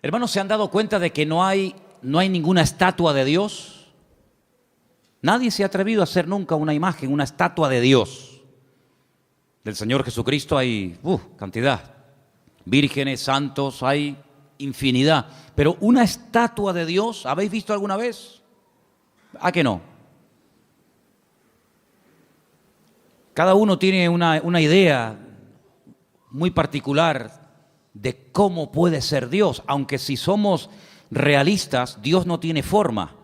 Hermanos, ¿se han dado cuenta de que no hay ninguna estatua de Dios? Nadie se ha atrevido a hacer nunca una imagen, una estatua de Dios. Del Señor Jesucristo hay cantidad. Vírgenes, santos, hay infinidad. Pero una estatua de Dios, ¿habéis visto alguna vez? ¿A que no? Cada uno tiene una idea muy particular de cómo puede ser Dios, aunque si somos realistas, Dios no tiene forma.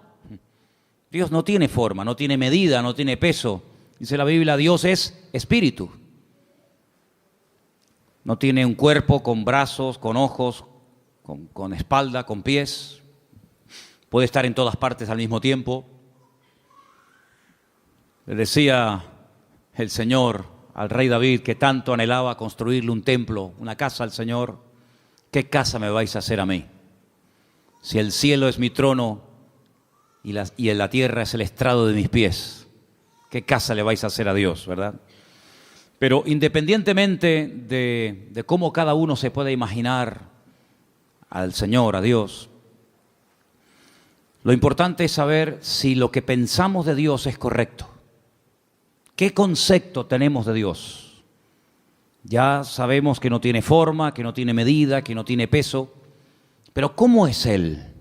Dios no tiene forma, no tiene medida, no tiene peso. Dice la Biblia, Dios es espíritu. No tiene un cuerpo con brazos, con ojos, con espalda, con pies. Puede estar en todas partes al mismo tiempo. Le decía el Señor al rey David, que tanto anhelaba construirle un templo, una casa al Señor: ¿qué casa me vais a hacer a mí? Si el cielo es mi trono y en la tierra es el estrado de mis pies, ¿qué casa le vais a hacer a Dios, verdad? Pero independientemente de cómo cada uno se pueda imaginar al Señor, a Dios, lo importante es saber si lo que pensamos de Dios es correcto. ¿Qué concepto tenemos de Dios? Ya sabemos que no tiene forma, que no tiene medida, que no tiene peso, pero ¿cómo es Él?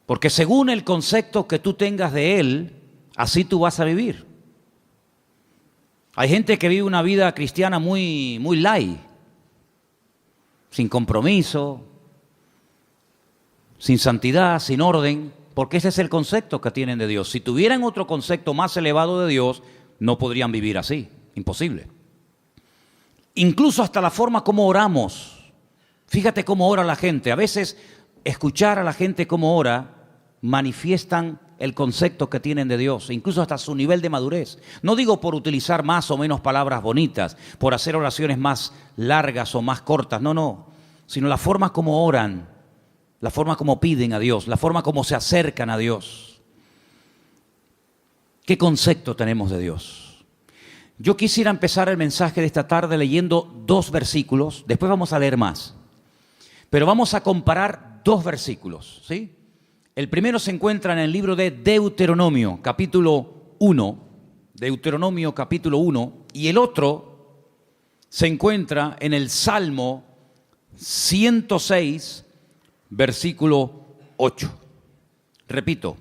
Porque según el concepto que tú tengas de Él, así tú vas a vivir. Hay gente que vive una vida cristiana muy light, sin compromiso, sin santidad, sin orden, porque ese es el concepto que tienen de Dios. Si tuvieran otro concepto más elevado de Dios, no podrían vivir así, imposible. Incluso hasta la forma como oramos. Fíjate cómo ora la gente. A veces escuchar a la gente cómo ora manifiestan el concepto que tienen de Dios, incluso hasta su nivel de madurez. No digo por utilizar más o menos palabras bonitas, por hacer oraciones más largas o más cortas, no, sino la forma como oran, la forma como piden a Dios, la forma como se acercan a Dios. ¿Qué concepto tenemos de Dios? Yo quisiera empezar el mensaje de esta tarde leyendo 2 versículos, después vamos a leer más, pero vamos a comparar 2 versículos, ¿sí? El primero se encuentra en el libro de Deuteronomio, capítulo 1, Deuteronomio capítulo 1, y el otro se encuentra en el Salmo 106, versículo 8. Repito,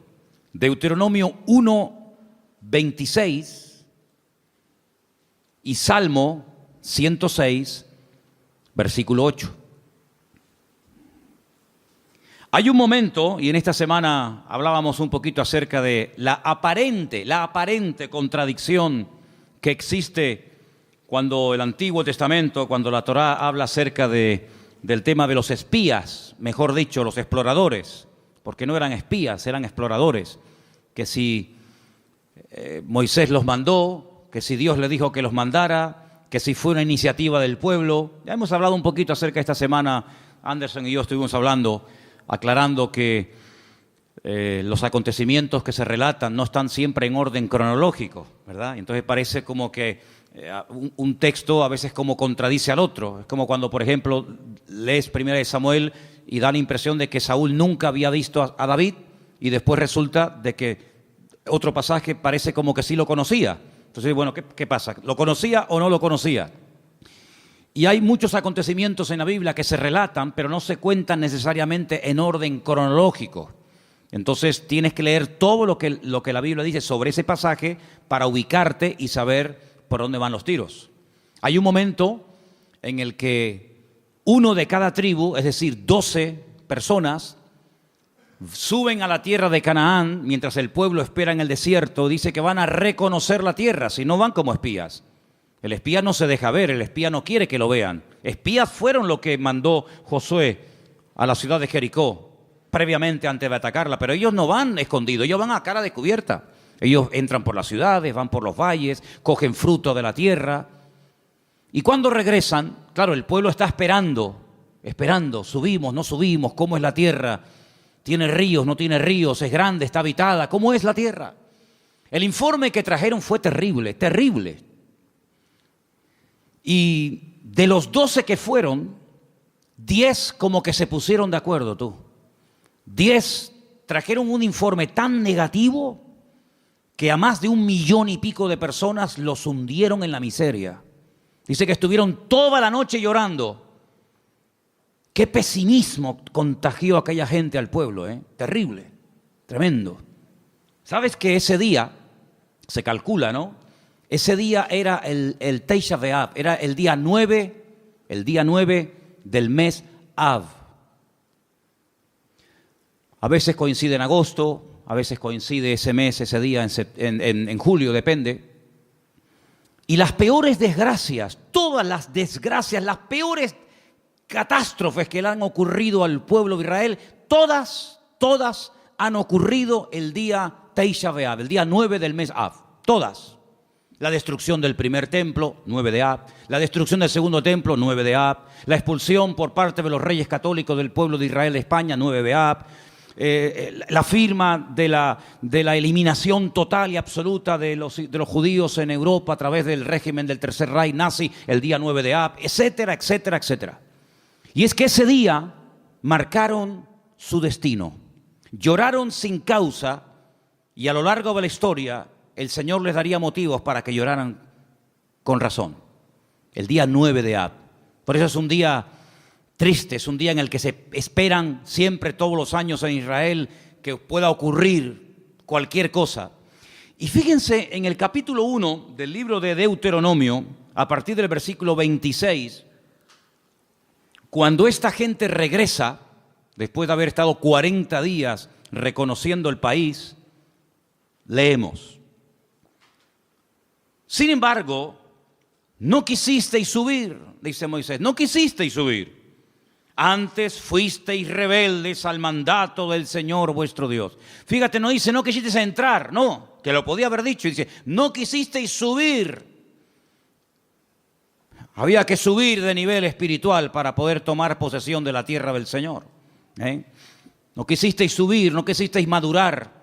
Deuteronomio 1, 26 y Salmo 106, versículo 8. Hay un momento, y en esta semana hablábamos un poquito acerca de la aparente contradicción que existe cuando el Antiguo Testamento, cuando la Torá habla acerca del tema de los espías, mejor dicho, los exploradores, porque no eran espías, eran exploradores, que si Moisés los mandó, que si Dios le dijo que los mandara, que si fue una iniciativa del pueblo. Ya hemos hablado un poquito acerca de esta semana, Anderson y yo estuvimos hablando, aclarando que los acontecimientos que se relatan no están siempre en orden cronológico, ¿verdad? Entonces parece como que un texto a veces como contradice al otro. Es como cuando, por ejemplo, lees 1 Samuel y da la impresión de que Saúl nunca había visto a David y después resulta de que otro pasaje parece como que sí lo conocía. Entonces, bueno, ¿qué pasa? ¿Lo conocía o no lo conocía? Y hay muchos acontecimientos en la Biblia que se relatan, pero no se cuentan necesariamente en orden cronológico. Entonces tienes que leer todo lo que la Biblia dice sobre ese pasaje para ubicarte y saber por dónde van los tiros. Hay un momento en el que uno de cada tribu, es decir, 12 personas, suben a la tierra de Canaán mientras el pueblo espera en el desierto. Dice que van a reconocer la tierra, si no van como espías. El espía no se deja ver, el espía no quiere que lo vean. Espías fueron lo que mandó Josué a la ciudad de Jericó previamente antes de atacarla, pero ellos no van escondidos, ellos van a cara descubierta. Ellos entran por las ciudades, van por los valles, cogen fruto de la tierra. Y cuando regresan, claro, el pueblo está esperando, subimos, no subimos, ¿cómo es la tierra? ¿Tiene ríos, no tiene ríos? ¿Es grande, está habitada? ¿Cómo es la tierra? El informe que trajeron fue terrible, terrible. Y de los 12 que fueron, 10 como que se pusieron de acuerdo, tú. 10 trajeron un informe tan negativo que a más de 1,5 millones de personas los hundieron en la miseria. Dice que estuvieron toda la noche llorando. Qué pesimismo contagió aquella gente al pueblo, ¿eh? Terrible, tremendo. ¿Sabes que ese día, se calcula, ¿no? Ese día era el Tisha B'Av, era el día 9 del mes Av. A veces coincide en agosto, a veces coincide ese mes, ese día en julio, depende. Y las peores desgracias, todas las desgracias, las peores catástrofes que le han ocurrido al pueblo de Israel, todas han ocurrido el día Tisha B'Av, el día 9 del mes Av, todas. La destrucción del primer templo, 9 de Av, la destrucción del segundo templo, 9 de Av, la expulsión por parte de los reyes católicos del pueblo de Israel de España, 9 de Av, la firma de la eliminación total y absoluta de los judíos en Europa a través del régimen del Tercer Reich nazi, el día 9 de Av, etcétera, etcétera, etcétera. Y es que ese día marcaron su destino, lloraron sin causa y a lo largo de la historia el Señor les daría motivos para que lloraran con razón. El día 9 de Av. Por eso es un día triste, es un día en el que se esperan siempre todos los años en Israel que pueda ocurrir cualquier cosa. Y fíjense en el capítulo 1 del libro de Deuteronomio, a partir del versículo 26, cuando esta gente regresa, después de haber estado 40 días reconociendo el país, leemos: sin embargo, no quisisteis subir, dice Moisés, no quisisteis subir. Antes fuisteis rebeldes al mandato del Señor vuestro Dios. Fíjate, no dice no quisisteis entrar, no, que lo podía haber dicho. Dice, no quisisteis subir. Había que subir de nivel espiritual para poder tomar posesión de la tierra del Señor. No quisisteis subir, no quisisteis madurar.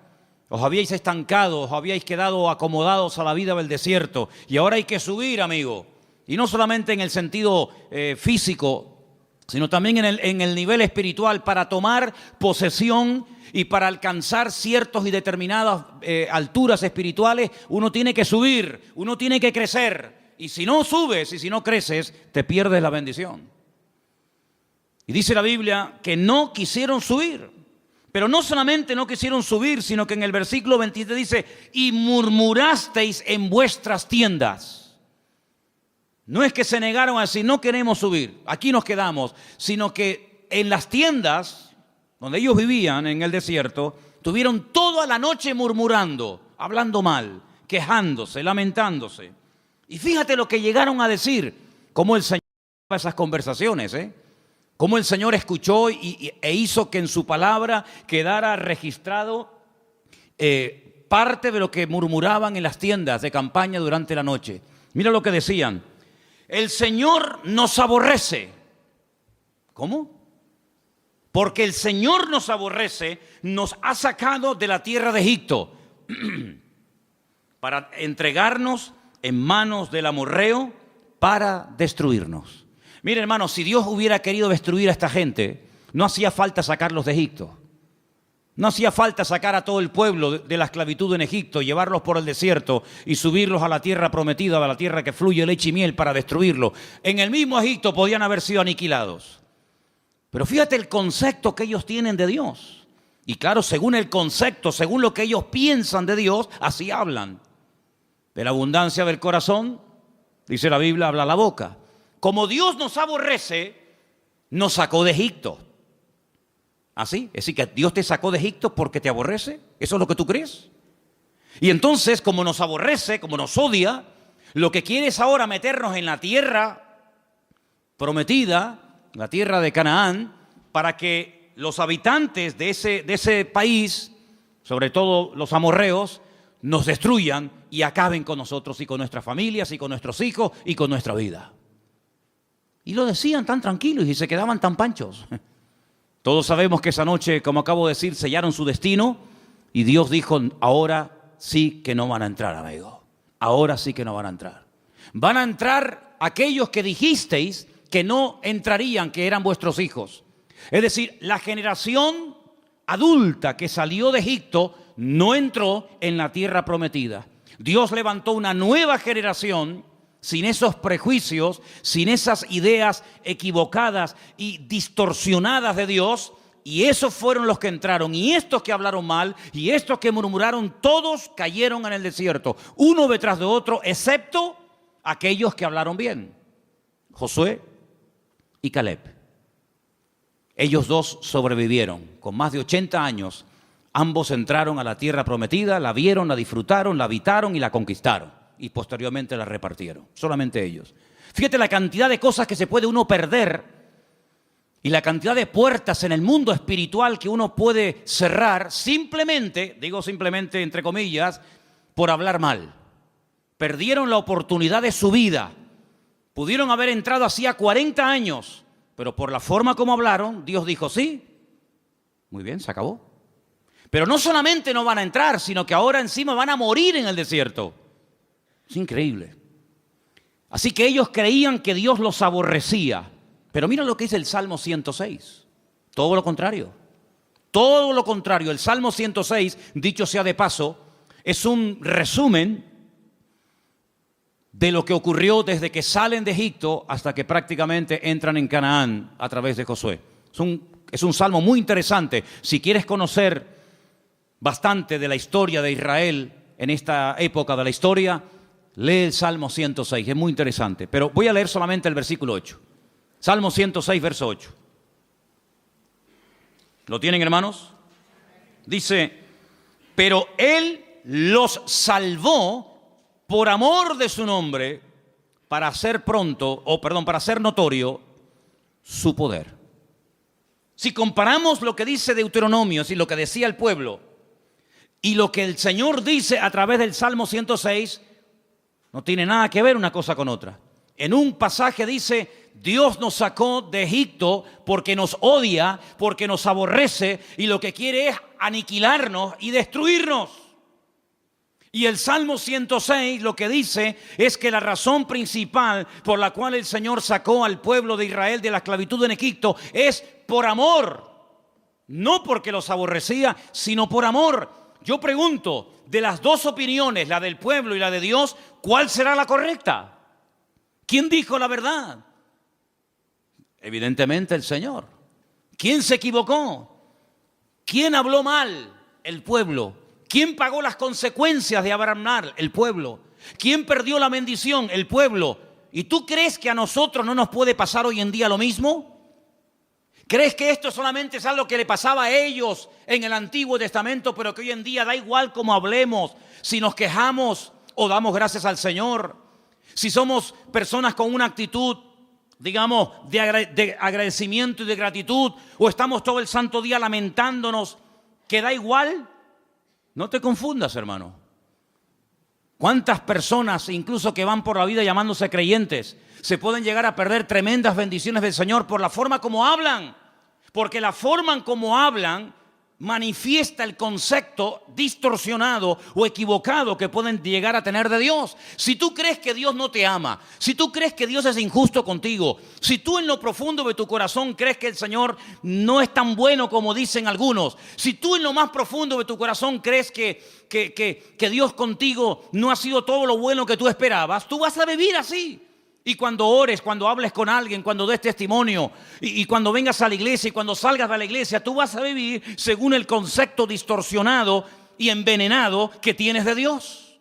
Os habíais estancado, os habíais quedado acomodados a la vida del desierto. Y ahora hay que subir, amigo. Y no solamente en el sentido físico, sino también en el nivel espiritual, para tomar posesión y para alcanzar ciertas y determinadas alturas espirituales. Uno tiene que subir, uno tiene que crecer. Y si no subes y si no creces, te pierdes la bendición. Y dice la Biblia que no quisieron subir. Pero no solamente no quisieron subir, sino que en el versículo 27 dice, y murmurasteis en vuestras tiendas. No es que se negaron a decir, no queremos subir, aquí nos quedamos, sino que en las tiendas donde ellos vivían en el desierto, tuvieron toda la noche murmurando, hablando mal, quejándose, lamentándose. Y fíjate lo que llegaron a decir, cómo el Señor esas conversaciones, cómo el Señor escuchó e hizo que en su palabra quedara registrado parte de lo que murmuraban en las tiendas de campaña durante la noche. Mira lo que decían. El Señor nos aborrece. ¿Cómo? Porque el Señor nos aborrece, nos ha sacado de la tierra de Egipto para entregarnos en manos del amorreo para destruirnos. Mire, hermano, si Dios hubiera querido destruir a esta gente, no hacía falta sacarlos de Egipto. No hacía falta sacar a todo el pueblo de la esclavitud en Egipto, llevarlos por el desierto y subirlos a la tierra prometida, a la tierra que fluye leche y miel, para destruirlos. En el mismo Egipto podían haber sido aniquilados. Pero fíjate el concepto que ellos tienen de Dios. Y claro, según el concepto, según lo que ellos piensan de Dios, así hablan. De la abundancia del corazón, dice la Biblia, habla la boca. Como Dios nos aborrece, nos sacó de Egipto. ¿Así? Es decir, que Dios te sacó de Egipto porque te aborrece. ¿Eso es lo que tú crees? Y entonces, como nos aborrece, como nos odia, lo que quiere es ahora meternos en la tierra prometida, la tierra de Canaán, para que los habitantes de ese país, sobre todo los amorreos, nos destruyan y acaben con nosotros y con nuestras familias y con nuestros hijos y con nuestra vida. Y lo decían tan tranquilos y se quedaban tan panchos. Todos sabemos que esa noche, como acabo de decir, sellaron su destino y Dios dijo, ahora sí que no van a entrar, amigo. Ahora sí que no van a entrar. Van a entrar aquellos que dijisteis que no entrarían, que eran vuestros hijos. Es decir, la generación adulta que salió de Egipto no entró en la tierra prometida. Dios levantó una nueva generación sin esos prejuicios, sin esas ideas equivocadas y distorsionadas de Dios, y esos fueron los que entraron, y estos que hablaron mal, y estos que murmuraron, todos cayeron en el desierto, uno detrás de otro, excepto aquellos que hablaron bien, Josué y Caleb. Ellos dos sobrevivieron, con más de 80 años, ambos entraron a la tierra prometida, la vieron, la disfrutaron, la habitaron y la conquistaron, y posteriormente la repartieron, solamente ellos. Fíjate la cantidad de cosas que se puede uno perder, y la cantidad de puertas en el mundo espiritual que uno puede cerrar simplemente, digo simplemente entre comillas, por hablar mal. Perdieron la oportunidad de su vida. Pudieron haber entrado hacía 40 años, pero por la forma como hablaron, Dios dijo sí. Muy bien, se acabó. Pero no solamente no van a entrar, sino que ahora encima van a morir en el desierto. Es increíble. Así que ellos creían que Dios los aborrecía. Pero mira lo que dice el Salmo 106. Todo lo contrario. Todo lo contrario. El Salmo 106, dicho sea de paso, es un resumen de lo que ocurrió desde que salen de Egipto hasta que prácticamente entran en Canaán a través de Josué. Es un salmo muy interesante. Si quieres conocer bastante de la historia de Israel en esta época de la historia, lee el Salmo 106. Es muy interesante. Pero voy a leer solamente el versículo 8. Salmo 106, verso 8. ¿Lo tienen, hermanos? Dice, pero Él los salvó por amor de su nombre, para hacer para hacer notorio su poder. Si comparamos lo que dice Deuteronomio y lo que decía el pueblo y lo que el Señor dice a través del Salmo 106, no tiene nada que ver una cosa con otra. En un pasaje dice, Dios nos sacó de Egipto porque nos odia, porque nos aborrece y lo que quiere es aniquilarnos y destruirnos. Y el Salmo 106 lo que dice es que la razón principal por la cual el Señor sacó al pueblo de Israel de la esclavitud en Egipto es por amor. No porque los aborrecía, sino por amor. Yo pregunto, de las dos opiniones, la del pueblo y la de Dios, ¿cuál será la correcta? ¿Quién dijo la verdad? Evidentemente el Señor. ¿Quién se equivocó? ¿Quién habló mal? El pueblo. ¿Quién pagó las consecuencias de hablar mal? El pueblo. ¿Quién perdió la bendición? El pueblo. ¿Y tú crees que a nosotros no nos puede pasar hoy en día lo mismo? ¿Crees que esto solamente es algo que le pasaba a ellos en el Antiguo Testamento, pero que hoy en día da igual cómo hablemos, si nos quejamos o damos gracias al Señor? Si somos personas con una actitud, digamos, de agradecimiento y de gratitud, o estamos todo el santo día lamentándonos, que da igual. No te confundas, hermano. ¿Cuántas personas, incluso que van por la vida llamándose creyentes, se pueden llegar a perder tremendas bendiciones del Señor por la forma como hablan? Porque la forma en como hablan manifiesta el concepto distorsionado o equivocado que pueden llegar a tener de Dios. Si tú crees que Dios no te ama, si tú crees que Dios es injusto contigo, si tú en lo profundo de tu corazón crees que el Señor no es tan bueno como dicen algunos, si tú en lo más profundo de tu corazón crees que Dios contigo no ha sido todo lo bueno que tú esperabas, tú vas a vivir así. Y cuando ores, cuando hables con alguien, cuando des testimonio y cuando vengas a la iglesia y cuando salgas de la iglesia, tú vas a vivir según el concepto distorsionado y envenenado que tienes de Dios.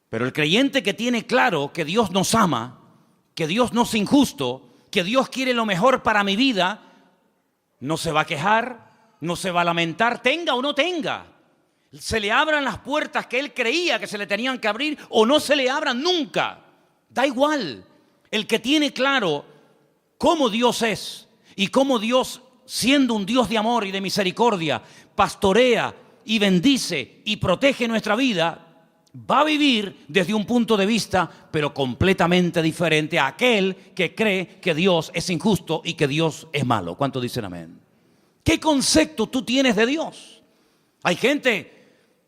Pero el creyente que tiene claro que Dios nos ama, que Dios no es injusto, que Dios quiere lo mejor para mi vida, no se va a quejar, no se va a lamentar, tenga o no tenga. Se le abran las puertas que él creía que se le tenían que abrir o no se le abran nunca. Da igual. El que tiene claro cómo Dios es y cómo Dios, siendo un Dios de amor y de misericordia, pastorea y bendice y protege nuestra vida, va a vivir desde un punto de vista pero completamente diferente a aquel que cree que Dios es injusto y que Dios es malo. ¿Cuántos dicen amén? ¿Qué concepto tú tienes de Dios? Hay gente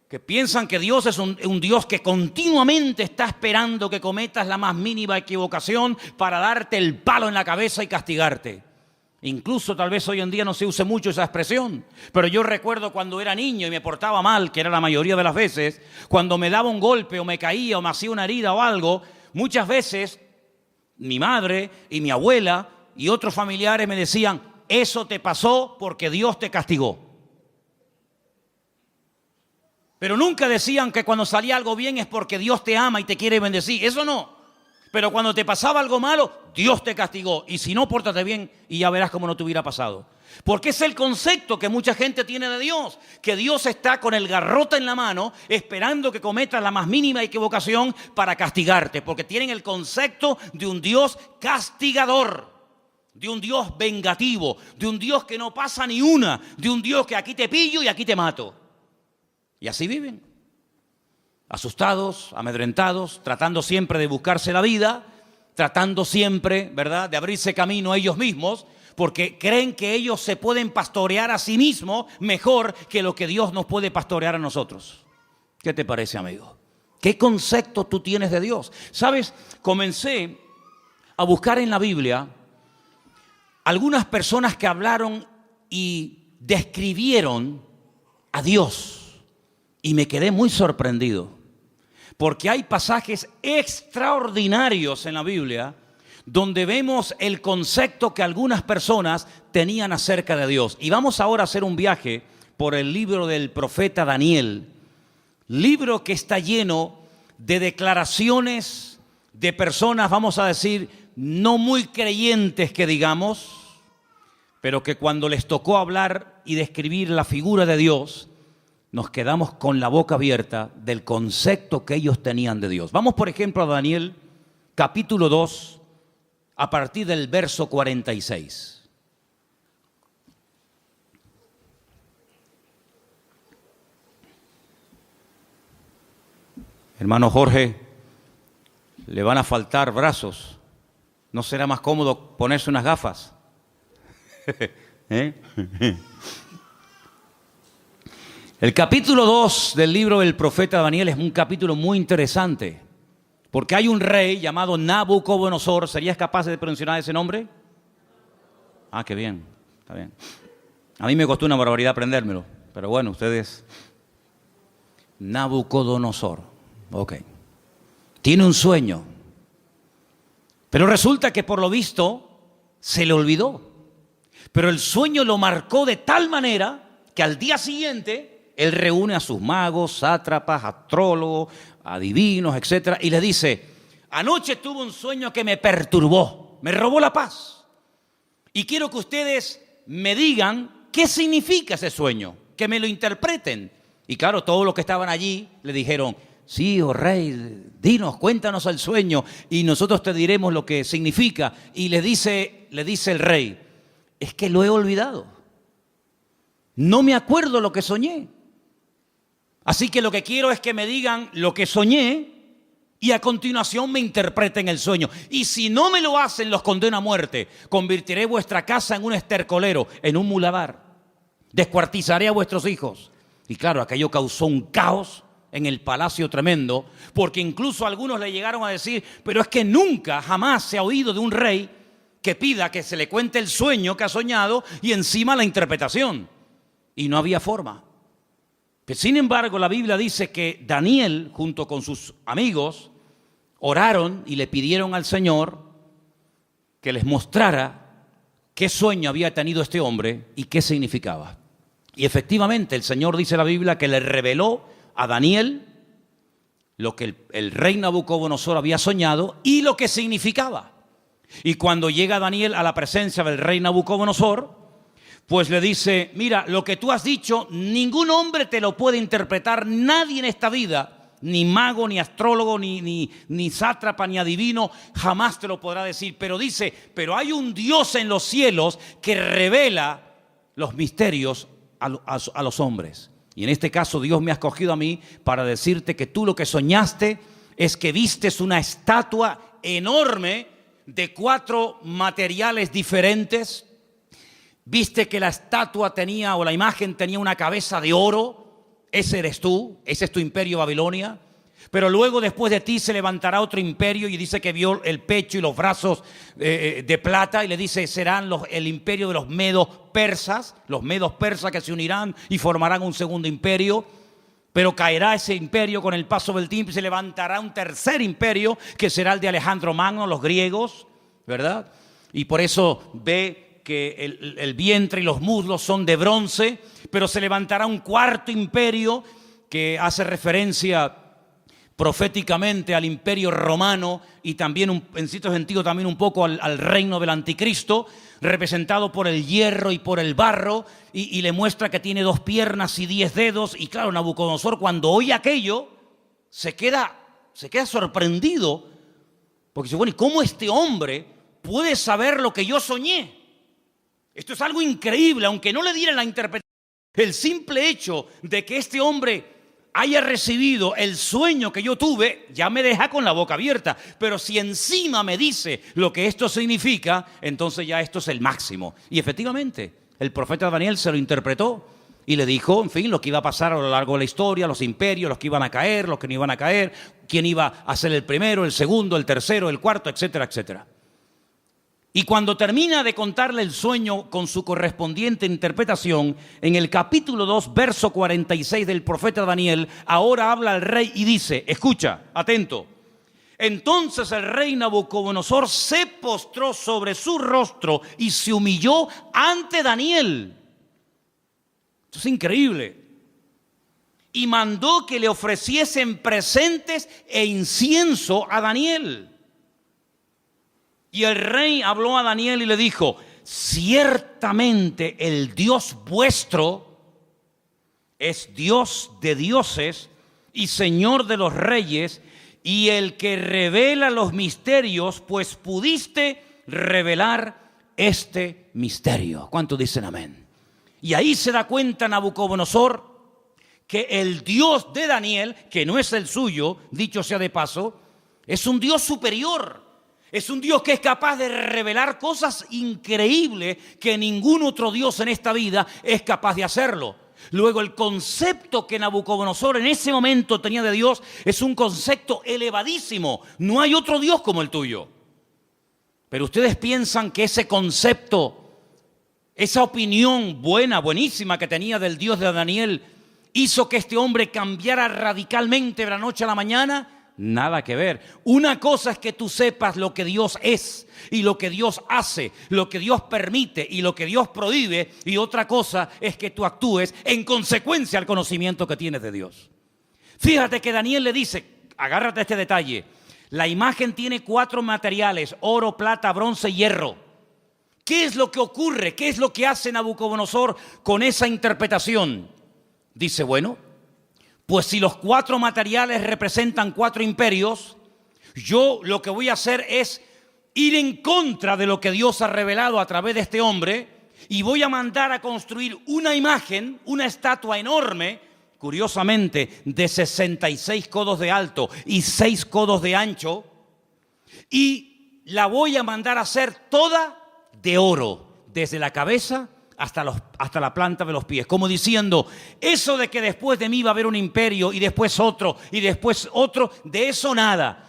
que piensan que Dios es un Dios que continuamente está esperando que cometas la más mínima equivocación para darte el palo en la cabeza y castigarte. Incluso tal vez hoy en día no se use mucho esa expresión, pero yo recuerdo cuando era niño y me portaba mal, que era la mayoría de las veces, cuando me daba un golpe o me caía o me hacía una herida o algo, muchas veces mi madre y mi abuela y otros familiares me decían: eso te pasó porque Dios te castigó. Pero nunca decían que cuando salía algo bien es porque Dios te ama y te quiere bendecir. Eso no. Pero cuando te pasaba algo malo, Dios te castigó. Y si no, pórtate bien y ya verás cómo no te hubiera pasado. Porque es el concepto que mucha gente tiene de Dios. Que Dios está con el garrote en la mano esperando que cometas la más mínima equivocación para castigarte. Porque tienen el concepto de un Dios castigador. De un Dios vengativo. De un Dios que no pasa ni una. De un Dios que aquí te pillo y aquí te mato. Y así viven, asustados, amedrentados, tratando siempre de buscarse la vida, tratando siempre, ¿verdad?, de abrirse camino a ellos mismos, porque creen que ellos se pueden pastorear a sí mismos mejor que lo que Dios nos puede pastorear a nosotros. ¿Qué te parece, amigo? ¿Qué concepto tú tienes de Dios? ¿Sabes? Comencé a buscar en la Biblia algunas personas que hablaron y describieron a Dios. Y me quedé muy sorprendido, porque hay pasajes extraordinarios en la Biblia donde vemos el concepto que algunas personas tenían acerca de Dios. Y vamos ahora a hacer un viaje por el libro del profeta Daniel, libro que está lleno de declaraciones de personas, vamos a decir, no muy creyentes que digamos, pero que cuando les tocó hablar y describir la figura de Dios, nos quedamos con la boca abierta del concepto que ellos tenían de Dios. Vamos, por ejemplo, a Daniel, capítulo 2, a partir del verso 46. Hermano Jorge, le van a faltar brazos. ¿No será más cómodo ponerse unas gafas? ¿Eh? El capítulo 2 del libro del profeta Daniel es un capítulo muy interesante, porque hay un rey llamado Nabucodonosor. ¿Serías capaz de pronunciar ese nombre? Ah, qué bien, está bien. A mí me costó una barbaridad aprendérmelo, pero bueno, ustedes... Nabucodonosor, ok. Tiene un sueño, pero resulta que por lo visto se le olvidó. Pero el sueño lo marcó de tal manera que al día siguiente... él reúne a sus magos, sátrapas, astrólogos, adivinos, etc. Y les dice: anoche tuve un sueño que me perturbó, me robó la paz. Y quiero que ustedes me digan qué significa ese sueño, que me lo interpreten. Y claro, todos los que estaban allí le dijeron: sí, oh rey, dinos, cuéntanos el sueño y nosotros te diremos lo que significa. Y le dice el rey: es que lo he olvidado. No me acuerdo lo que soñé. Así que lo que quiero es que me digan lo que soñé y a continuación me interpreten el sueño. Y si no me lo hacen, los condeno a muerte. Convertiré vuestra casa en un estercolero, en un muladar. Descuartizaré a vuestros hijos. Y claro, aquello causó un caos en el palacio tremendo, porque incluso algunos le llegaron a decir: pero es que nunca, jamás se ha oído de un rey que pida que se le cuente el sueño que ha soñado y encima la interpretación. Y no había forma. Sin embargo, la Biblia dice que Daniel, junto con sus amigos, oraron y le pidieron al Señor que les mostrara qué sueño había tenido este hombre y qué significaba. Y efectivamente, el Señor, dice la Biblia, que le reveló a Daniel lo que el rey Nabucodonosor había soñado y lo que significaba. Y cuando llega Daniel a la presencia del rey Nabucodonosor, pues le dice: mira, lo que tú has dicho, ningún hombre te lo puede interpretar, nadie en esta vida, ni mago, ni astrólogo, ni sátrapa, ni adivino, jamás te lo podrá decir. Pero dice: pero hay un Dios en los cielos que revela los misterios a los hombres. Y en este caso Dios me ha escogido a mí para decirte que tú lo que soñaste es que vistes una estatua enorme de 4 materiales diferentes. Viste que la estatua tenía, o la imagen tenía, una cabeza de oro, ese eres tú, ese es tu imperio Babilonia. Pero luego después de ti se levantará otro imperio, y dice que vio el pecho y los brazos de plata, y le dice serán el imperio de los medos persas que se unirán y formarán un segundo imperio. Pero caerá ese imperio con el paso del tiempo y se levantará un tercer imperio que será el de Alejandro Magno, los griegos, ¿verdad? Y por eso ve que el vientre y los muslos son de bronce, pero se levantará un cuarto imperio que hace referencia proféticamente al imperio romano y también en cierto sentido también un poco al reino del anticristo, representado por el hierro y por el barro, y le muestra que tiene 2 piernas y 10 dedos. Y claro, Nabucodonosor, cuando oye aquello, se queda sorprendido, porque dice, bueno, ¿y cómo este hombre puede saber lo que yo soñé? Esto es algo increíble, aunque no le dieran la interpretación. El simple hecho de que este hombre haya recibido el sueño que yo tuve, ya me deja con la boca abierta. Pero si encima me dice lo que esto significa, entonces ya esto es el máximo. Y efectivamente, el profeta Daniel se lo interpretó y le dijo, en fin, lo que iba a pasar a lo largo de la historia, los imperios, los que iban a caer, los que no iban a caer, quién iba a ser el primero, el segundo, el tercero, el cuarto, etcétera, etcétera. Y cuando termina de contarle el sueño con su correspondiente interpretación, en el capítulo 2, verso 46 del profeta Daniel, ahora habla el rey y dice, escucha, atento. Entonces el rey Nabucodonosor se postró sobre su rostro y se humilló ante Daniel. Esto es increíble. Y mandó que le ofreciesen presentes e incienso a Daniel. Y el rey habló a Daniel y le dijo, ciertamente el Dios vuestro es Dios de dioses y Señor de los reyes, y el que revela los misterios, pues pudiste revelar este misterio. ¿Cuántos dicen amén? Y ahí se da cuenta Nabucodonosor que el Dios de Daniel, que no es el suyo, dicho sea de paso, es un Dios superior. Es un Dios que es capaz de revelar cosas increíbles que ningún otro Dios en esta vida es capaz de hacerlo. Luego, el concepto que Nabucodonosor en ese momento tenía de Dios es un concepto elevadísimo. No hay otro Dios como el tuyo. Pero ustedes piensan que ese concepto, esa opinión buenísima que tenía del Dios de Daniel, hizo que este hombre cambiara radicalmente de la noche a la mañana. Nada que ver. Una cosa es que tú sepas lo que Dios es y lo que Dios hace, lo que Dios permite y lo que Dios prohíbe, y otra cosa es que tú actúes en consecuencia al conocimiento que tienes de Dios. Fíjate que Daniel le dice, agárrate a este detalle, la imagen tiene 4 materiales, oro, plata, bronce y hierro. ¿Qué es lo que ocurre? ¿Qué es lo que hace Nabucodonosor con esa interpretación? Dice, bueno, pues si los 4 materiales representan 4 imperios, yo lo que voy a hacer es ir en contra de lo que Dios ha revelado a través de este hombre, y voy a mandar a construir una imagen, una estatua enorme, curiosamente de 66 codos de alto y 6 codos de ancho, y la voy a mandar a hacer toda de oro, desde la cabeza hasta la planta de los pies, como diciendo, eso de que después de mí va a haber un imperio y después otro y después otro, de eso nada.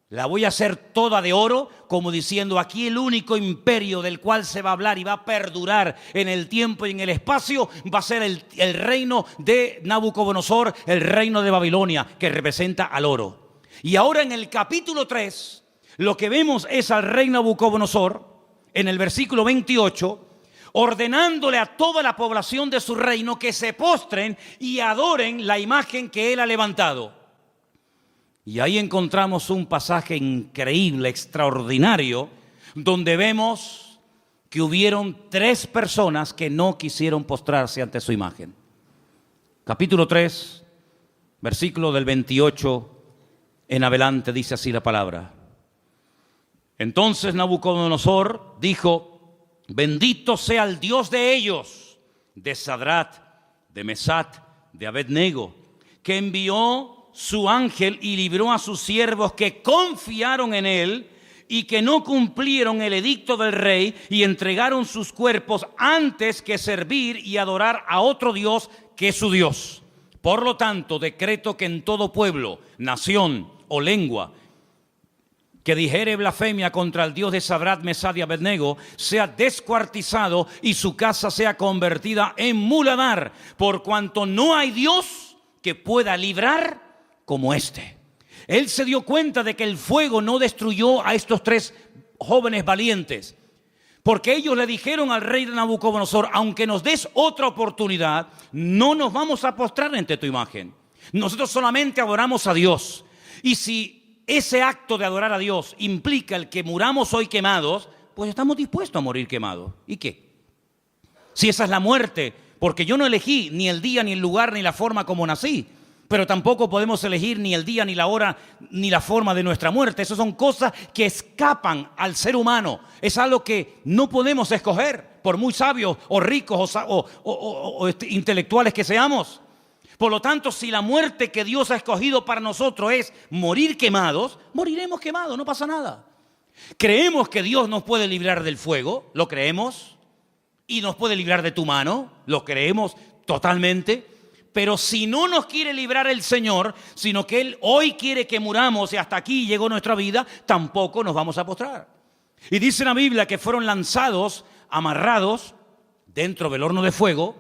La voy a hacer toda de oro, como diciendo, aquí el único imperio del cual se va a hablar y va a perdurar en el tiempo y en el espacio va a ser el reino de Nabucodonosor, el reino de Babilonia, que representa al oro. Y ahora en el capítulo 3, lo que vemos es al rey Nabucodonosor, en el versículo 28, ordenándole a toda la población de su reino que se postren y adoren la imagen que él ha levantado. Y ahí encontramos un pasaje increíble, extraordinario, donde vemos que hubieron 3 personas que no quisieron postrarse ante su imagen. Capítulo 3, versículo del 28 en adelante, dice así la palabra. Entonces Nabucodonosor dijo, bendito sea el Dios de ellos, de Sadrat, de Mesat, de Abednego, que envió su ángel y libró a sus siervos que confiaron en él y que no cumplieron el edicto del rey y entregaron sus cuerpos antes que servir y adorar a otro Dios que es su Dios. Por lo tanto, decreto que en todo pueblo, nación o lengua que dijere blasfemia contra el Dios de Sadrach, Mesach y Abednego, sea descuartizado y su casa sea convertida en muladar, por cuanto no hay Dios que pueda librar como este. Él se dio cuenta de que el fuego no destruyó a estos tres jóvenes valientes, porque ellos le dijeron al rey de Nabucodonosor: aunque nos des otra oportunidad, no nos vamos a postrar ante tu imagen. Nosotros solamente adoramos a Dios. Y si ese acto de adorar a Dios implica el que muramos hoy quemados, pues estamos dispuestos a morir quemados. ¿Y qué? Si esa es la muerte, porque yo no elegí ni el día, ni el lugar, ni la forma como nací, pero tampoco podemos elegir ni el día, ni la hora, ni la forma de nuestra muerte. Esas son cosas que escapan al ser humano. Es algo que no podemos escoger, por muy sabios o ricos o intelectuales que seamos. Por lo tanto, si la muerte que Dios ha escogido para nosotros es morir quemados, moriremos quemados, no pasa nada. ¿Creemos que Dios nos puede librar del fuego? ¿Lo creemos? ¿Y nos puede librar de tu mano? ¿Lo creemos totalmente? Pero si no nos quiere librar el Señor, sino que Él hoy quiere que muramos y hasta aquí llegó nuestra vida, tampoco nos vamos a postrar. Y dice la Biblia que fueron lanzados, amarrados, dentro del horno de fuego.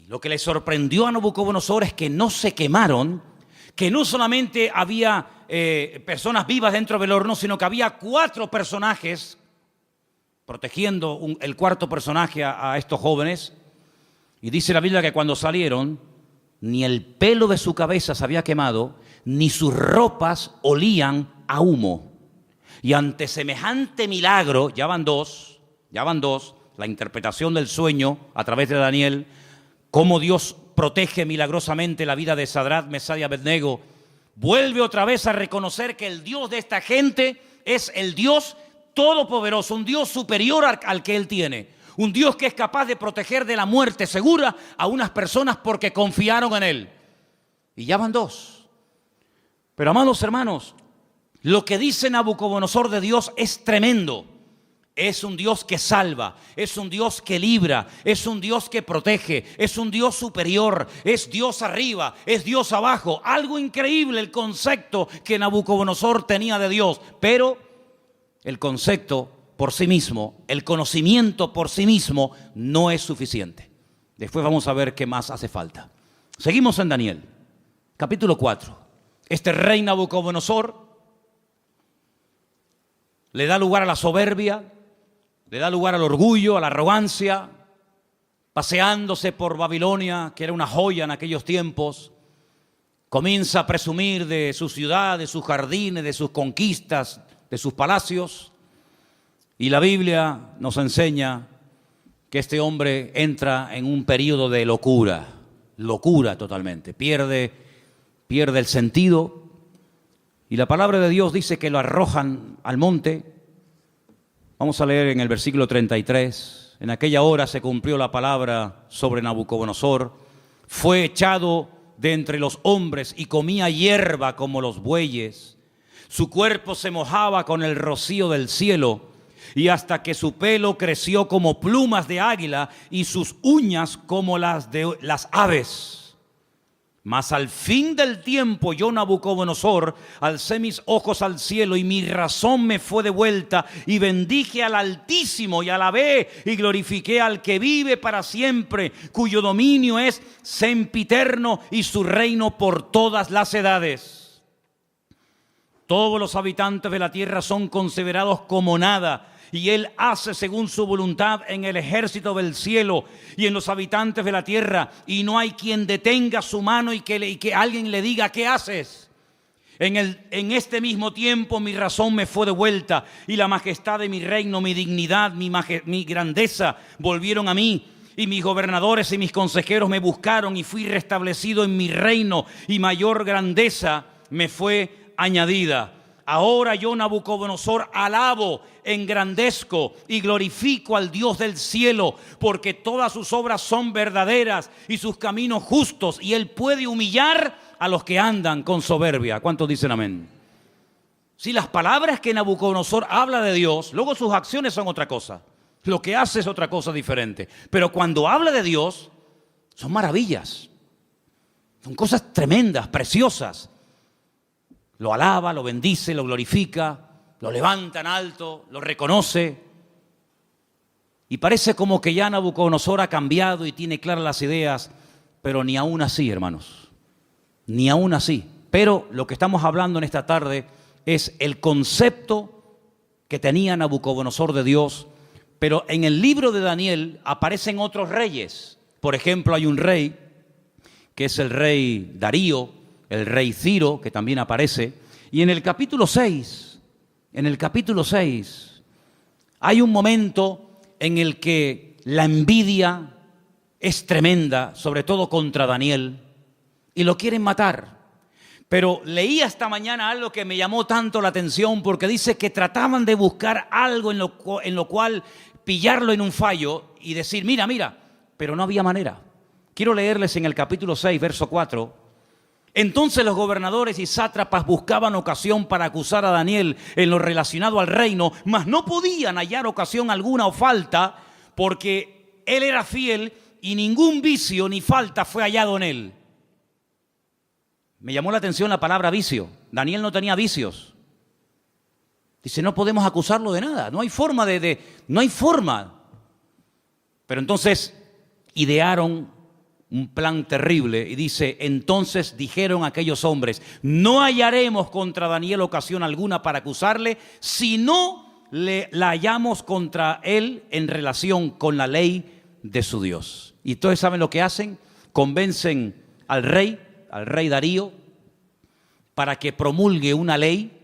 Lo que le sorprendió a Nabucodonosor es que no se quemaron, que no solamente había personas vivas dentro del horno, sino que había 4 personajes protegiendo el cuarto personaje a estos jóvenes. Y dice la Biblia que cuando salieron, ni el pelo de su cabeza se había quemado, ni sus ropas olían a humo. Y ante semejante milagro, ya van dos, la interpretación del sueño a través de Daniel, cómo Dios protege milagrosamente la vida de Sadrach, Mesach y Abednego, vuelve otra vez a reconocer que el Dios de esta gente es el Dios todopoderoso, un Dios superior al que Él tiene, un Dios que es capaz de proteger de la muerte segura a unas personas porque confiaron en Él. Y ya van 2. Pero amados hermanos, lo que dice Nabucodonosor de Dios es tremendo. Es un Dios que salva, es un Dios que libra, es un Dios que protege, es un Dios superior, es Dios arriba, es Dios abajo. Algo increíble el concepto que Nabucodonosor tenía de Dios. Pero el concepto por sí mismo, el conocimiento por sí mismo no es suficiente. Después vamos a ver qué más hace falta. Seguimos en Daniel, capítulo 4. Este rey Nabucodonosor le da lugar a la soberbia, le da lugar al orgullo, a la arrogancia, paseándose por Babilonia, que era una joya en aquellos tiempos. Comienza a presumir de su ciudad, de sus jardines, de sus conquistas, de sus palacios. Y la Biblia nos enseña que este hombre entra en un periodo de locura totalmente. Pierde el sentido. Y la palabra de Dios dice que lo arrojan al monte. Vamos a leer en el versículo 33. En aquella hora se cumplió la palabra sobre Nabucodonosor. Fue echado de entre los hombres y comía hierba como los bueyes. Su cuerpo se mojaba con el rocío del cielo, y hasta que su pelo creció como plumas de águila y sus uñas como las de las aves. Mas al fin del tiempo yo, Nabucodonosor, alcé mis ojos al cielo y mi razón me fue devuelta, y bendije al Altísimo y alabé y glorifiqué al que vive para siempre, cuyo dominio es sempiterno y su reino por todas las edades. Todos los habitantes de la tierra son considerados como nada, y Él hace según su voluntad en el ejército del cielo y en los habitantes de la tierra, y no hay quien detenga su mano y que alguien le diga: ¿qué haces? En este mismo tiempo mi razón me fue devuelta, y la majestad de mi reino, mi dignidad, mi grandeza volvieron a mí. Y mis gobernadores y mis consejeros me buscaron, y fui restablecido en mi reino, y mayor grandeza me fue añadida. Ahora yo, Nabucodonosor, alabo, engrandezco y glorifico al Dios del cielo, porque todas sus obras son verdaderas y sus caminos justos, y Él puede humillar a los que andan con soberbia. ¿Cuántos dicen amén? Si las palabras que Nabucodonosor habla de Dios, luego sus acciones son otra cosa. Lo que hace es otra cosa diferente. Pero cuando habla de Dios, son maravillas. Son cosas tremendas, preciosas. Lo alaba, lo bendice, lo glorifica, lo levanta en alto, lo reconoce. Y parece como que ya Nabucodonosor ha cambiado y tiene claras las ideas, pero ni aún así, hermanos, ni aún así. Pero lo que estamos hablando en esta tarde es el concepto que tenía Nabucodonosor de Dios. Pero en el libro de Daniel aparecen otros reyes. Por ejemplo, hay un rey que es el rey Darío, el rey Ciro, que también aparece. Y en el capítulo 6, hay un momento en el que la envidia es tremenda, sobre todo contra Daniel, y lo quieren matar. Pero leí esta mañana algo que me llamó tanto la atención, porque dice que trataban de buscar algo en lo cual pillarlo en un fallo y decir, mira, pero no había manera. Quiero leerles en el capítulo 6, verso 4. Entonces los gobernadores y sátrapas buscaban ocasión para acusar a Daniel en lo relacionado al reino, mas no podían hallar ocasión alguna o falta, porque él era fiel y ningún vicio ni falta fue hallado en él. Me llamó la atención la palabra vicio. Daniel no tenía vicios. Dice, no podemos acusarlo de nada. No hay forma no hay forma. Pero entonces idearon un plan terrible y dice, entonces dijeron aquellos hombres, no hallaremos contra Daniel ocasión alguna para acusarle, si no la hallamos contra él en relación con la ley de su Dios. Y todos saben lo que hacen, convencen al rey Darío, para que promulgue una ley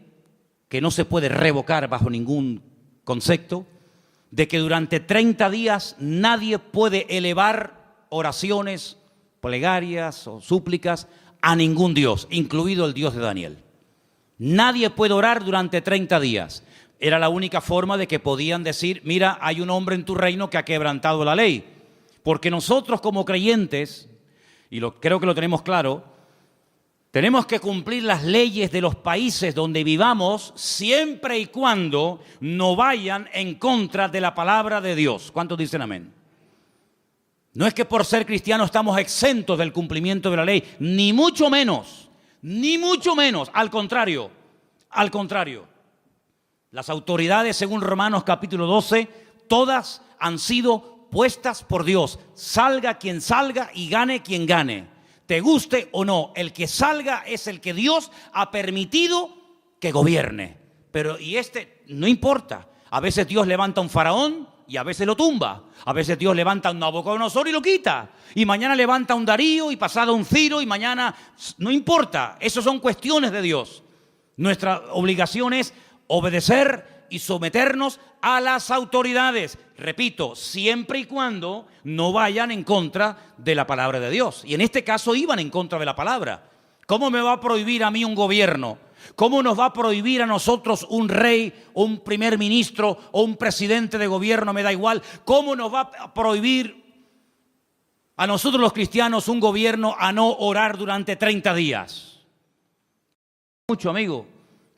que no se puede revocar bajo ningún concepto, de que durante 30 días nadie puede elevar oraciones, plegarias o súplicas a ningún Dios, incluido el Dios de Daniel. Nadie puede orar durante 30 días. Era la única forma de que podían decir, mira, hay un hombre en tu reino que ha quebrantado la ley. Porque nosotros como creyentes, y creo que lo tenemos claro, tenemos que cumplir las leyes de los países donde vivamos siempre y cuando no vayan en contra de la palabra de Dios. ¿Cuántos dicen amén? No es que por ser cristianos estamos exentos del cumplimiento de la ley, ni mucho menos, al contrario. Las autoridades, según Romanos capítulo 12, todas han sido puestas por Dios. Salga quien salga y gane quien gane. Te guste o no, el que salga es el que Dios ha permitido que gobierne. Pero no importa. A veces Dios levanta un faraón y a veces lo tumba. A veces Dios levanta un Nabucodonosor y lo quita. Y mañana levanta un Darío y pasado un Ciro y mañana... No importa, esas son cuestiones de Dios. Nuestra obligación es obedecer y someternos a las autoridades. Repito, siempre y cuando no vayan en contra de la palabra de Dios. Y en este caso iban en contra de la palabra. ¿Cómo me va a prohibir a mí un gobierno? ¿Cómo nos va a prohibir a nosotros un rey, o un primer ministro o un presidente de gobierno? Me da igual. ¿Cómo nos va a prohibir a nosotros los cristianos un gobierno a no orar durante 30 días? Mucho, amigo,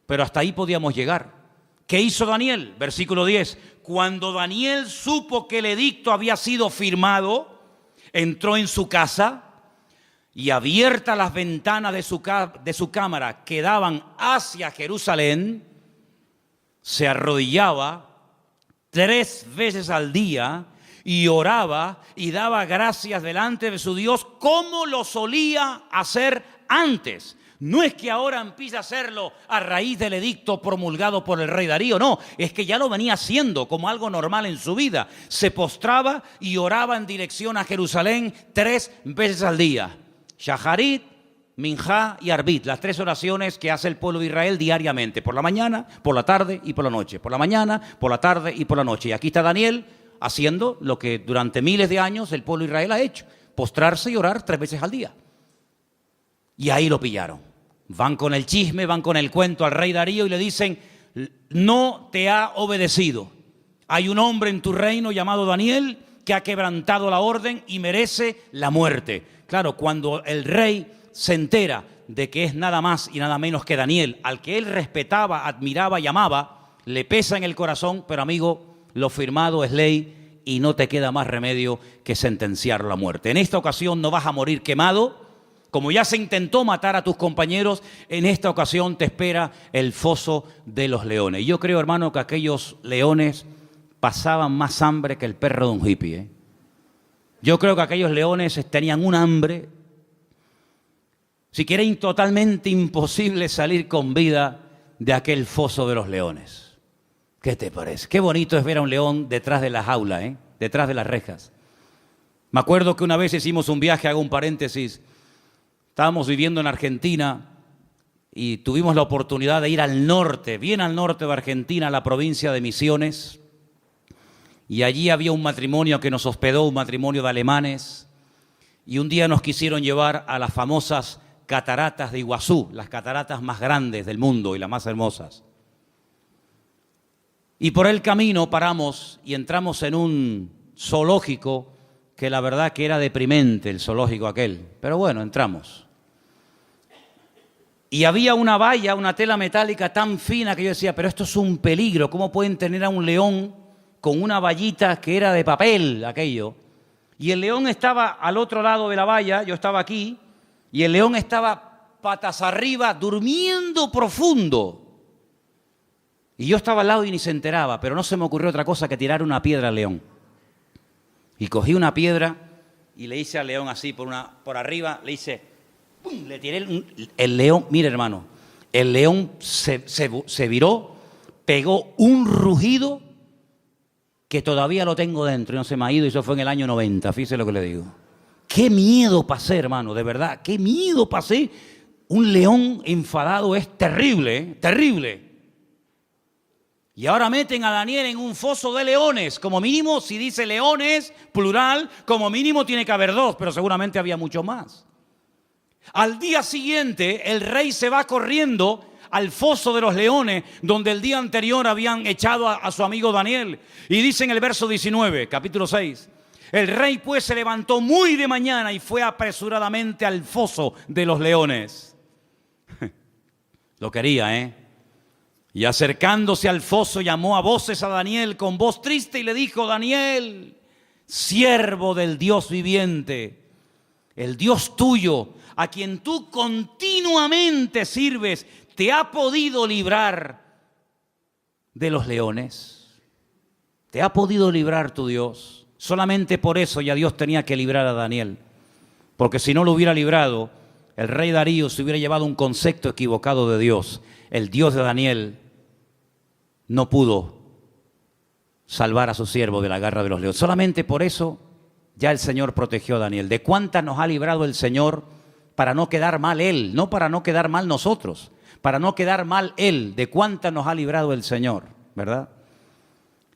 pero hasta ahí podíamos llegar. ¿Qué hizo Daniel? Versículo 10. Cuando Daniel supo que el edicto había sido firmado, entró en su casa y abiertas las ventanas de su cámara que daban hacia Jerusalén, se arrodillaba 3 veces al día y oraba y daba gracias delante de su Dios como lo solía hacer antes. No es que ahora empiece a hacerlo a raíz del edicto promulgado por el rey Darío, no, es que ya lo venía haciendo como algo normal en su vida. Se postraba y oraba en dirección a Jerusalén 3 veces al día. Shaharit, Minjá y Arbit, las 3 oraciones que hace el pueblo de Israel diariamente, por la mañana, por la tarde y por la noche. Por la mañana, por la tarde y por la noche. Y aquí está Daniel haciendo lo que durante miles de años el pueblo de Israel ha hecho, postrarse y orar 3 veces al día. Y ahí lo pillaron. Van con el chisme, van con el cuento al rey Darío y le dicen, no te ha obedecido. Hay un hombre en tu reino llamado Daniel que ha quebrantado la orden y merece la muerte. Claro, cuando el rey se entera de que es nada más y nada menos que Daniel, al que él respetaba, admiraba y amaba, le pesa en el corazón, pero amigo, lo firmado es ley y no te queda más remedio que sentenciarlo a muerte. En esta ocasión no vas a morir quemado, Como ya se intentó matar a tus compañeros, en esta ocasión te espera el foso de los leones. Y yo creo, hermano, que aquellos leones pasaban más hambre que el perro de un hippie, ¿eh? Yo creo que aquellos leones tenían un hambre, si quieren, totalmente imposible salir con vida de aquel foso de los leones. ¿Qué te parece? Qué bonito es ver a un león detrás de la jaula, ¿eh? Detrás de las rejas. Me acuerdo que una vez hicimos un viaje, hago un paréntesis, estábamos viviendo en Argentina y tuvimos la oportunidad de ir al norte, bien al norte de Argentina, a la provincia de Misiones. Y allí había un matrimonio que nos hospedó, un matrimonio de alemanes. Y un día nos quisieron llevar a las famosas cataratas de Iguazú, las cataratas más grandes del mundo y las más hermosas. Y por el camino paramos y entramos en un zoológico que la verdad que era deprimente, el zoológico aquel. Pero bueno, entramos. Y había una valla, una tela metálica tan fina que yo decía, pero esto es un peligro. ¿Cómo pueden tener a un león con una vallita que era de papel, aquello? Y el león estaba al otro lado de la valla, yo estaba aquí, y el león estaba patas arriba, durmiendo profundo. Y yo estaba al lado y ni se enteraba, pero no se me ocurrió otra cosa que tirar una piedra al león. Y cogí una piedra y le hice al león así por arriba, le hice, ¡pum!, le tiré el león. Mire, hermano, el león se viró, pegó un rugido que todavía lo tengo dentro y no se me ha ido, y eso fue en el año 90, fíjese lo que le digo. Qué miedo pasé, hermano, de verdad, qué miedo pasé. Un león enfadado es terrible, ¿eh? Terrible. Y ahora meten a Daniel en un foso de leones. Como mínimo, si dice leones, plural, como mínimo tiene que haber 2, pero seguramente había mucho más. Al día siguiente, el rey se va corriendo al foso de los leones, donde el día anterior habían echado a su amigo Daniel. Y dice en el verso 19, capítulo 6, el rey pues se levantó muy de mañana y fue apresuradamente al foso de los leones. Lo quería, ¿eh? Y acercándose al foso llamó a voces a Daniel con voz triste y le dijo, Daniel, siervo del Dios viviente, el Dios tuyo, a quien tú continuamente sirves, ¿te ha podido librar de los leones? ¿Te ha podido librar tu Dios? Solamente por eso ya Dios tenía que librar a Daniel, porque si no lo hubiera librado, el rey Darío se hubiera llevado un concepto equivocado de Dios. El Dios de Daniel no pudo salvar a su siervo de la garra de los leones. Solamente por eso ya el Señor protegió a Daniel. ¿De cuántas nos ha librado el Señor para no quedar mal Él? No para no quedar mal nosotros, para no quedar mal Él. ¿De cuántas nos ha librado el Señor? ¿Verdad?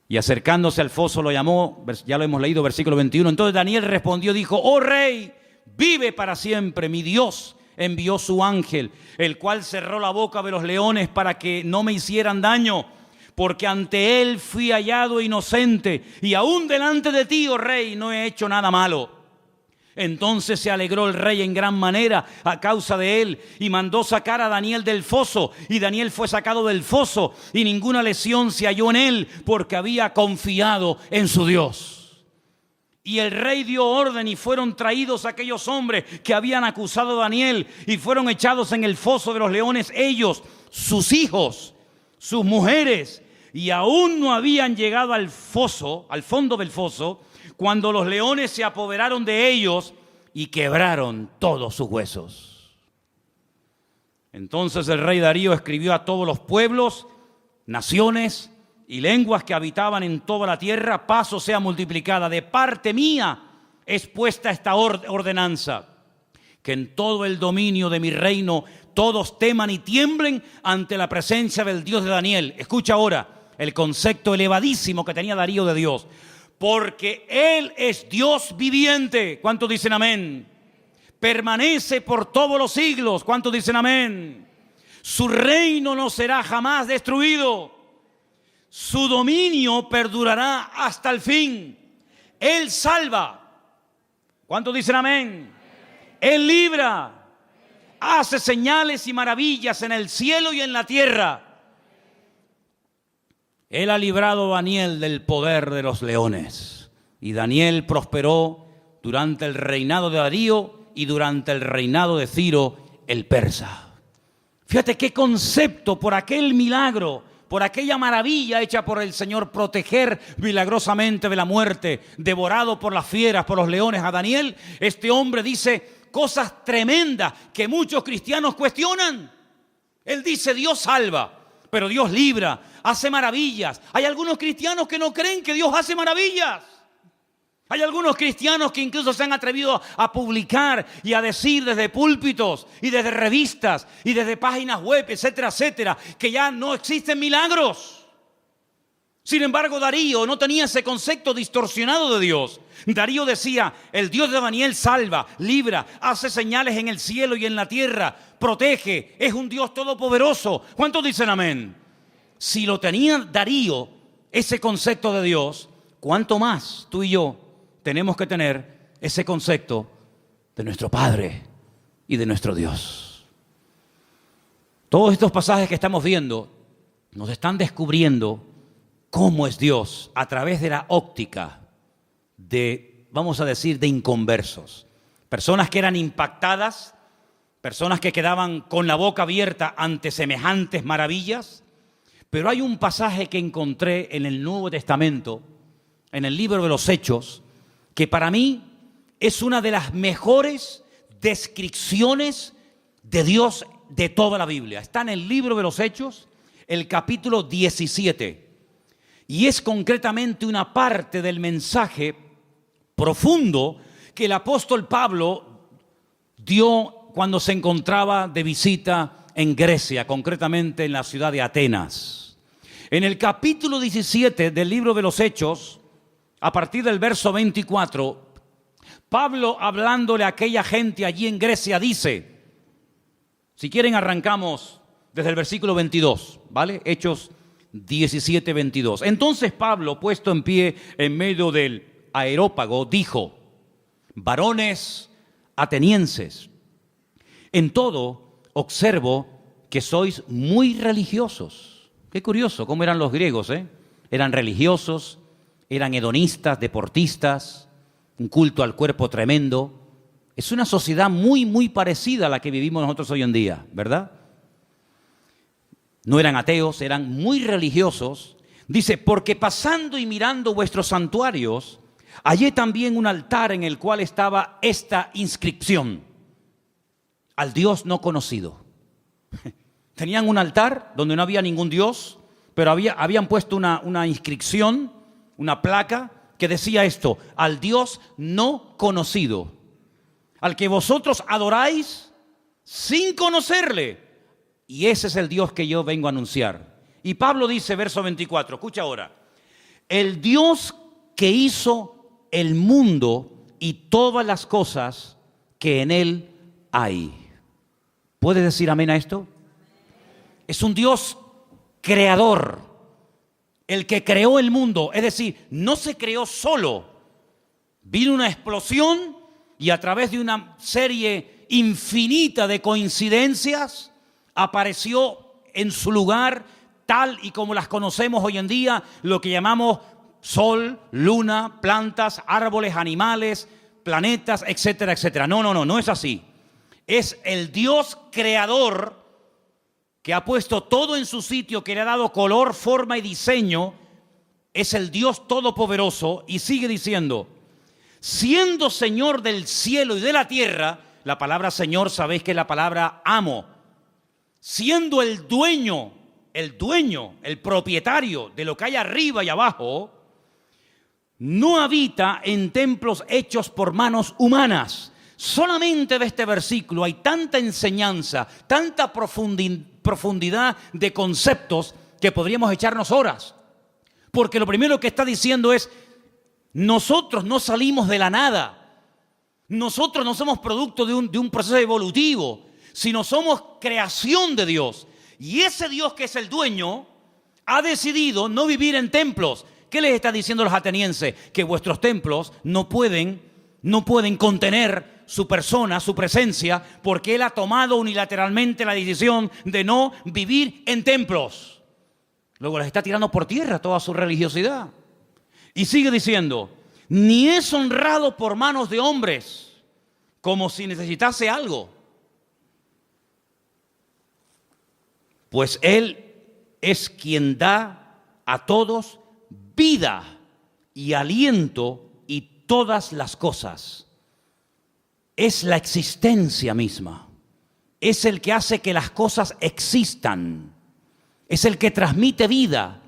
Y acercándose al foso lo llamó, ya lo hemos leído, versículo 21. Entonces Daniel respondió, dijo, oh rey, vive para siempre, mi Dios envió su ángel, el cual cerró la boca de los leones para que no me hicieran daño, porque ante él fui hallado inocente, y aún delante de ti, oh rey, no he hecho nada malo. Entonces se alegró el rey en gran manera a causa de él, y mandó sacar a Daniel del foso, y Daniel fue sacado del foso, y ninguna lesión se halló en él, porque había confiado en su Dios. Y el rey dio orden y fueron traídos aquellos hombres que habían acusado a Daniel y fueron echados en el foso de los leones, ellos, sus hijos, sus mujeres, y aún no habían llegado al foso, al fondo del foso, cuando los leones se apoderaron de ellos y quebraron todos sus huesos. Entonces el rey Darío escribió a todos los pueblos, naciones y lenguas que habitaban en toda la tierra, paz o sea multiplicada, de parte mía es puesta esta ordenanza, que en todo el dominio de mi reino todos teman y tiemblen ante la presencia del Dios de Daniel. Escucha ahora el concepto elevadísimo que tenía Darío de Dios. Porque Él es Dios viviente. ¿Cuántos dicen amén? Permanece por todos los siglos. ¿Cuántos dicen amén? Su reino no será jamás destruido. Su dominio perdurará hasta el fin. Él salva. ¿Cuántos dicen amén? Él libra. Hace señales y maravillas en el cielo y en la tierra. Él ha librado a Daniel del poder de los leones. Y Daniel prosperó durante el reinado de Darío y durante el reinado de Ciro el persa. Fíjate qué concepto por aquel milagro, por aquella maravilla hecha por el Señor, proteger milagrosamente de la muerte, devorado por las fieras, por los leones a Daniel. Este hombre dice cosas tremendas que muchos cristianos cuestionan. Él dice: Dios salva, pero Dios libra, hace maravillas. Hay algunos cristianos que no creen que Dios hace maravillas. Hay algunos cristianos que incluso se han atrevido a publicar y a decir desde púlpitos y desde revistas y desde páginas web, etcétera, etcétera, que ya no existen milagros. Sin embargo, Darío no tenía ese concepto distorsionado de Dios. Darío decía: el Dios de Daniel salva, libra, hace señales en el cielo y en la tierra, protege, es un Dios todopoderoso. ¿Cuántos dicen amén? Si lo tenía Darío, ese concepto de Dios, ¿cuánto más tú y yo tenemos que tener ese concepto de nuestro Padre y de nuestro Dios? Todos estos pasajes que estamos viendo nos están descubriendo cómo es Dios a través de la óptica de, vamos a decir, de inconversos. Personas que eran impactadas, personas que quedaban con la boca abierta ante semejantes maravillas. Pero hay un pasaje que encontré en el Nuevo Testamento, en el libro de los Hechos, que para mí es una de las mejores descripciones de Dios de toda la Biblia. Está en el libro de los Hechos, el capítulo 17. Y es concretamente una parte del mensaje profundo que el apóstol Pablo dio cuando se encontraba de visita en Grecia, concretamente en la ciudad de Atenas. En el capítulo 17 del libro de los Hechos, a partir del verso 24, Pablo, hablándole a aquella gente allí en Grecia, dice, si quieren arrancamos desde el versículo 22, ¿vale? Hechos 17, 22. Entonces Pablo, puesto en pie en medio del Areópago, dijo: varones atenienses, en todo observo que sois muy religiosos. Qué curioso cómo eran los griegos, ¿eh? Eran religiosos, eran hedonistas, deportistas, un culto al cuerpo tremendo. Es una sociedad muy, muy parecida a la que vivimos nosotros hoy en día, ¿verdad? No eran ateos, eran muy religiosos. Dice, porque pasando y mirando vuestros santuarios, hallé también un altar en el cual estaba esta inscripción: al Dios no conocido. Tenían un altar donde no había ningún Dios, pero habían puesto una inscripción, una placa que decía esto: al Dios no conocido, al que vosotros adoráis sin conocerle. Y ese es el Dios que yo vengo a anunciar. Y Pablo dice, verso 24, escucha ahora: el Dios que hizo el mundo y todas las cosas que en él hay. ¿Puedes decir amén a esto? Es un Dios creador, el que creó el mundo. Es decir, no se creó solo. Vino una explosión y a través de una serie infinita de coincidencias apareció en su lugar, tal y como las conocemos hoy en día, lo que llamamos sol, luna, plantas, árboles, animales, planetas, etcétera, etcétera. No es así. Es el Dios creador que ha puesto todo en su sitio, que le ha dado color, forma y diseño. Es el Dios todopoderoso. Y sigue diciendo, siendo Señor del cielo y de la tierra. La palabra Señor, sabéis que es la palabra amo. Siendo el dueño, el propietario de lo que hay arriba y abajo, no habita en templos hechos por manos humanas. Solamente de este versículo hay tanta enseñanza, tanta profundidad de conceptos que podríamos echarnos horas. Porque lo primero que está diciendo es, nosotros no salimos de la nada. Nosotros no somos producto de un proceso evolutivo, sino somos creación de Dios. Y ese Dios que es el dueño ha decidido no vivir en templos. ¿Qué les está diciendo a los atenienses? Que vuestros templos no pueden contener su persona, su presencia, porque Él ha tomado unilateralmente la decisión de no vivir en templos. Luego les está tirando por tierra toda su religiosidad. Y sigue diciendo, ni es honrado por manos de hombres, como si necesitase algo. Pues Él es quien da a todos vida y aliento y todas las cosas. Es la existencia misma. Es el que hace que las cosas existan. Es el que transmite vida.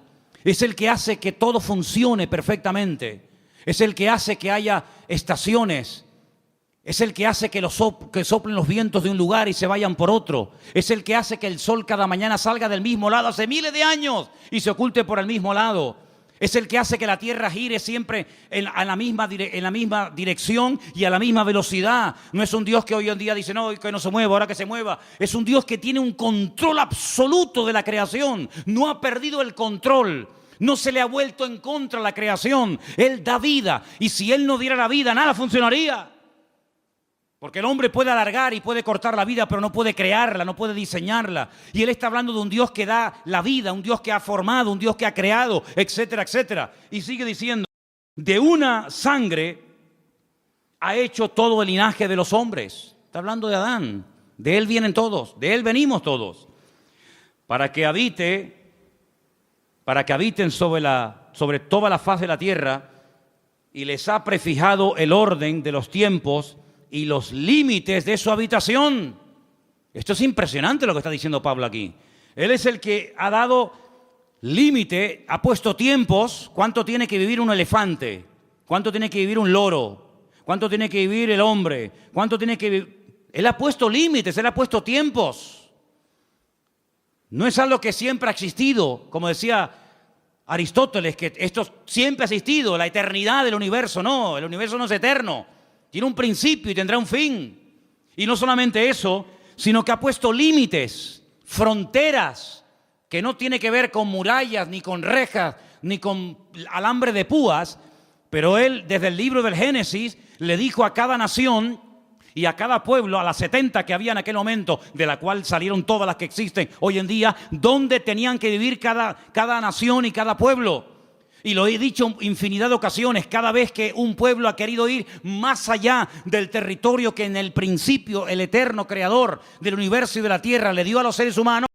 Es el que hace que todo funcione perfectamente. Es el que hace que haya estaciones. Es el que hace que soplen los vientos de un lugar y se vayan por otro. Es el que hace que el sol cada mañana salga del mismo lado hace miles de años y se oculte por el mismo lado. Es el que hace que la tierra gire siempre en la misma dirección y a la misma velocidad. No es un Dios que hoy en día dice, no, que no se mueva, ahora que se mueva. Es un Dios que tiene un control absoluto de la creación. No ha perdido el control. No se le ha vuelto en contra la creación. Él da vida. Y si Él no diera la vida, nada funcionaría. Porque el hombre puede alargar y puede cortar la vida, pero no puede crearla, no puede diseñarla. Y Él está hablando de un Dios que da la vida, un Dios que ha formado, un Dios que ha creado, etcétera, etcétera. Y sigue diciendo, de una sangre ha hecho todo el linaje de los hombres. Está hablando de Adán. De Él vienen todos, de Él venimos todos. Para que habiten sobre toda la faz de la tierra, y les ha prefijado el orden de los tiempos y los límites de su habitación. Esto es impresionante lo que está diciendo Pablo aquí. Él es el que ha dado límite, ha puesto tiempos. ¿Cuánto tiene que vivir un elefante? ¿Cuánto tiene que vivir un loro? ¿Cuánto tiene que vivir el hombre? ¿Cuánto tiene que vivir? Él ha puesto límites, Él ha puesto tiempos. No es algo que siempre ha existido, como decía Aristóteles, que esto siempre ha existido, la eternidad del universo. No, el universo no es eterno. Tiene un principio y tendrá un fin. Y no solamente eso, sino que ha puesto límites, fronteras, que no tiene que ver con murallas, ni con rejas, ni con alambre de púas. Pero Él, desde el libro del Génesis, le dijo a cada nación y a cada pueblo, a las 70 que había en aquel momento, de la cual salieron todas las que existen hoy en día, dónde tenían que vivir cada nación y cada pueblo. Y lo he dicho infinidad de ocasiones, cada vez que un pueblo ha querido ir más allá del territorio que en el principio el eterno creador del universo y de la tierra le dio a los seres humanos,